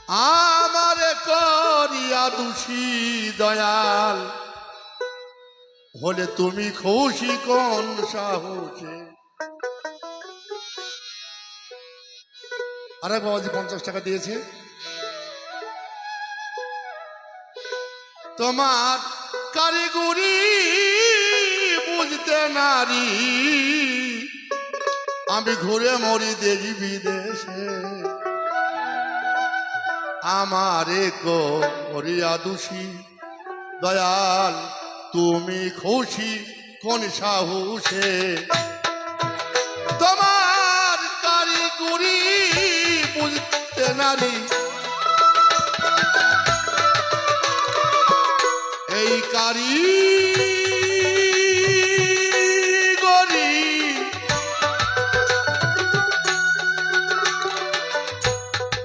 আমারে করিয়া দোষী দয়াল হলে তুমি খুশি কোন সাহসে। আরেক বাবাজি 50 টাকা দিয়েছে। তোমার কারিগরি বুঝতে নারী আমি ঘুরে মরি দেশ বিদেশে। আমারে করিয়া দোষী দয়াল তুমি খুশি কোন সাহসে। তোমার কারিগরি বুঝতে নারী এই কারিগরি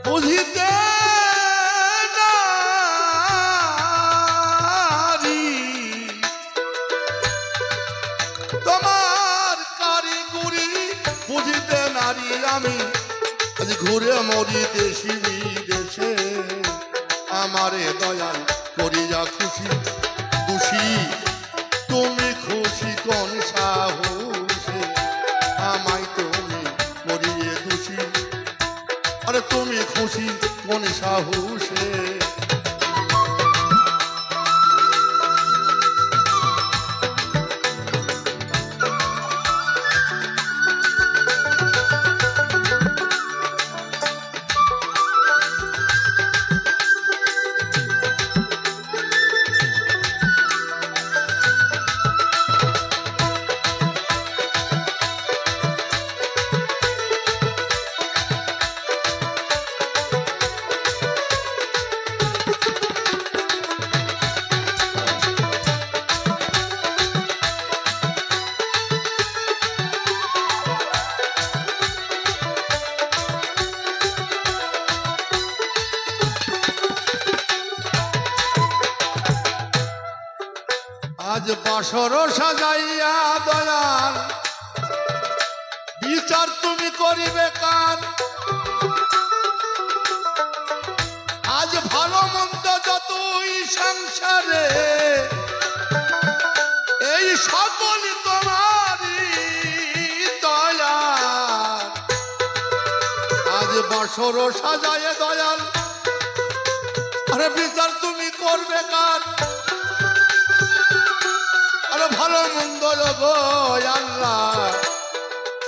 বুঝিতে নারী তোমার কারিগরি বুঝিতে নারী আমি আজ ঘুরে মরি দেশি বিদেশে। আমারে দয়াল করিয়া খুশি দোষী তুমি খুশি কোন সাহসে। আমায় তুমি করিয়ে দোষী আরে তুমি খুশি কোন সাহসে। আজ বাসর সাজাইয়া দয়াল বিচার তুমি করিবে কার। আজ ভালো মন্দ যতই সংসারে এই সকল তোমারই দয়াল। আজ বাসর সাজাইয়া দয়াল আরে বিচার তুমি করবে কার। ভালো মন্দ গো আল্লাহ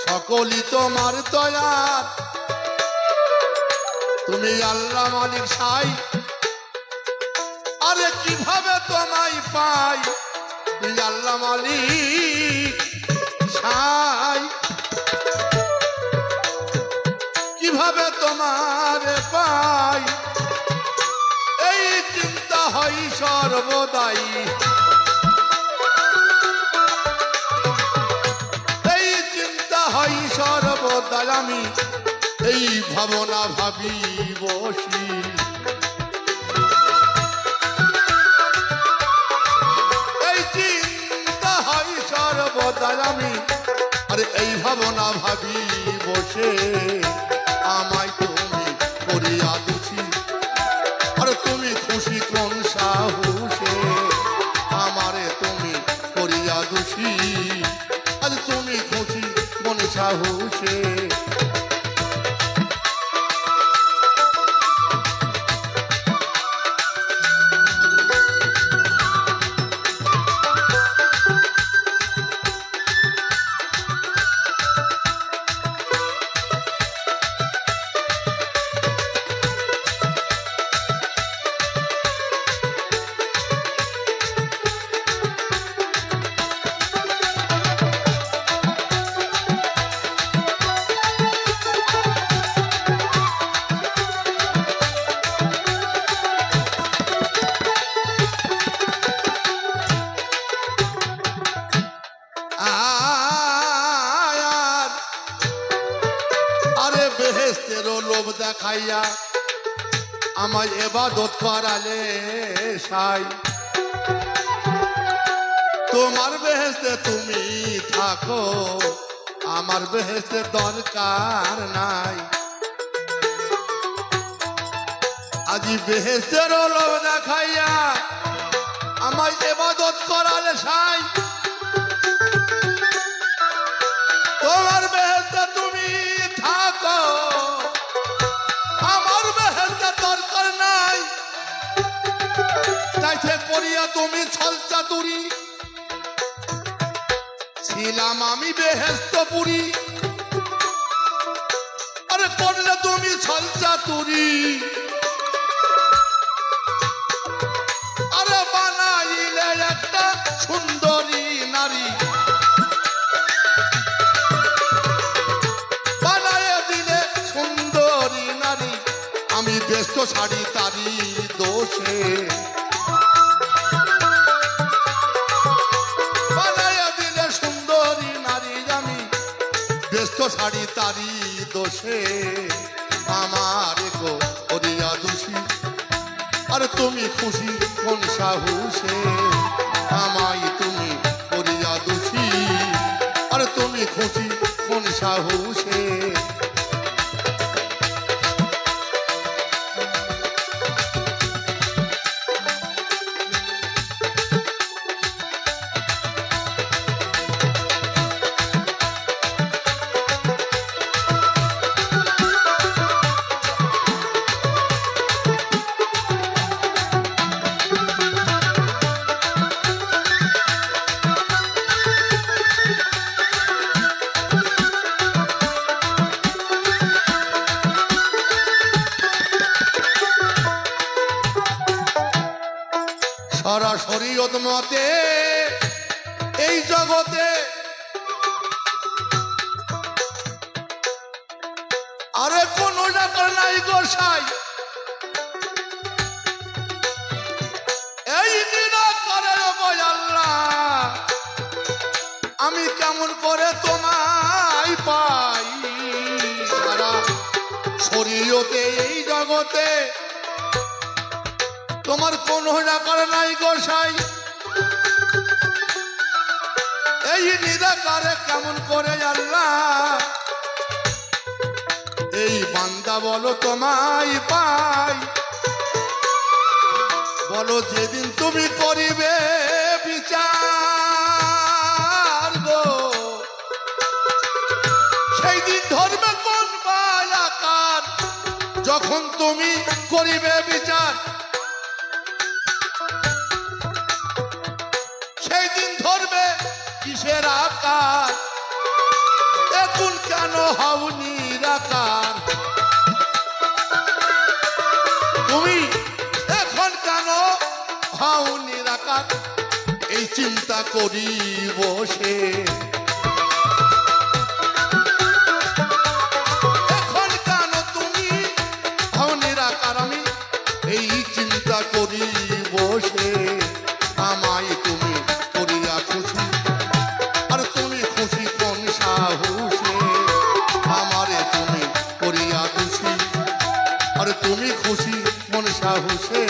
সকলই তোমার দয়াল। তুমি আল্লাহ মালিক সাই আরে কিভাবে তোমায় পাই। তুমি আল্লাহ মালিক সাই কিভাবে তোমারে পাই। এই চিন্তা হয় সর্বদাই সর্বদাই আমি এই ভাবনা ভাবি বসি। এই চিন্তা হয় সর্বদাই আমি আরে এই ভাবনা ভাবি বসে। আমায় তুমি করিয়া দোষী আরে তুমি খুশি কোন সাহসে। আমারে তুমি করিয়া দোষী আজ তুমি খুশি কোন সাহসে। বেহেশতেরও লোভ দেখাইয়া আমায় ইবাদত করালে সাই। তোমার বেহেশতে তুমি থাকো আমার বেহেশতের দরকার নাই। আজি বেহেস্তের লোভ দেখাইয়া আমায় ইবাদত করালে সাই তোমার বেহেস্তে তুমি থাকো আমার বেহেস্তে দরকার নাই তাইতে করিয়া তুমি ছল চাতুরি ছিলাম আমি বেহেস্তপুরি আরে করলে তুমি ছল চাতুরি আরে বানাইলে একটা সুন্দরী নারী বানাইয়ে দিলে সুন্দরী নারী আমি ব্যস্ত শাড়ি তারি দোষে বানাইয়ে দিলে সুন্দরী নারী আমি ব্যস্ত শাড়ি তারি দোষে আমার গো করিয়া দোষী আর তুমি খুশি কোন সাহসে আমায় তুমি করিয়া দোষী আর তুমি খুশি কোন সাহসে সরাসরি মতে এই জগতে আরে কোন ডাক্তার নাই গোসাই এই নিরাকারে আল্লাহ আমি কেমন করে তোমায় পাই সারা শরীয়তে এই জগতে তোমার কোন ডাকার নাই গোসাই এই নিরাকারে কেমন করে আল্লাহ এই বান্দা বলো তোমায় পাই বলো যেদিন তুমি করিবে বিচার গো সেই দিন ধরবে কোন বালাকার যখন তুমি করিবে বিচার সেই দিন ধরবে কিসের আকার এখন কেন হও নিরাকার তুমি এখন কেন হও নিরাকার এই চিন্তা করি বসে এখন কেন তুমি হও নিরাকার আমি এই চিন্তা করি বসে আমায় তুমি করিয়া খুশি আর তুমি খুশি কোন সাহসে আমারে তুমি করিয়া খুশি আর তুমি খুশি কোন সাহসে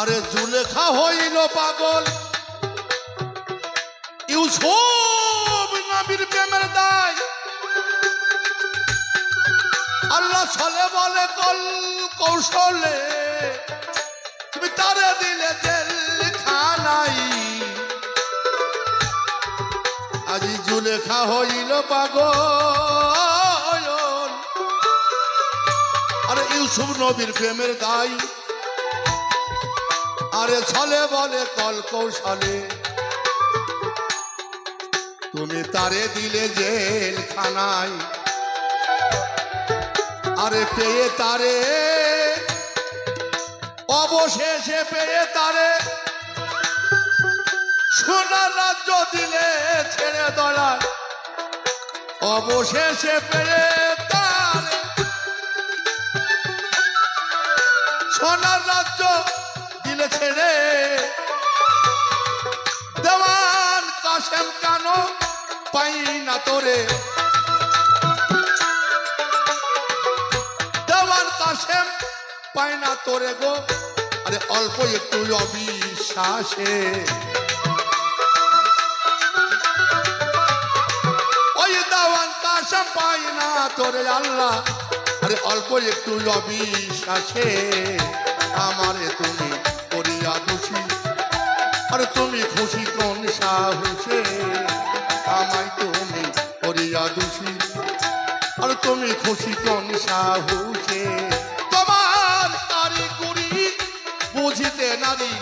আরে জুলেখা হইল পাগল ইউসুফ নবীর প্রেমের দায় আল্লাহ ছলে বলে কল কৌশলে তুমি তারে দিলে জেল খানাই আজি জুলেখা হইল পাগল আরে ইউসুফ নবীর প্রেমের দায় আরে ছলে বলে কল কৌশলে তুমি তারে দিলে জেল খানায় আরে পেয়ে তারে অবশেষে পেয়ে তারে সোনার রাজ্য দিলে ছেড়ে দয়াল অবশেষে পেয়ে তারে সোনার রাজ্য দিলে ছেড়ে দেওয়ান কাশেম কেন পাই না তোরে দেওয়ান কাশেম পাই না তোরে গো আরে অল্প একটু অবিশ্বাসে ওই দেওয়ান কাশেম পাই না তোরে আল্লাহ আরে অল্প একটু অবিশ্বাসে আমারে তুমি করিয়া দোষী আরে তুমি খুশি কোন সাহসে আমায় তুমি করিয়া দোষী আর তুমি খুশি কোন সাহসে তোমার কারিগরি বুঝিতে নারী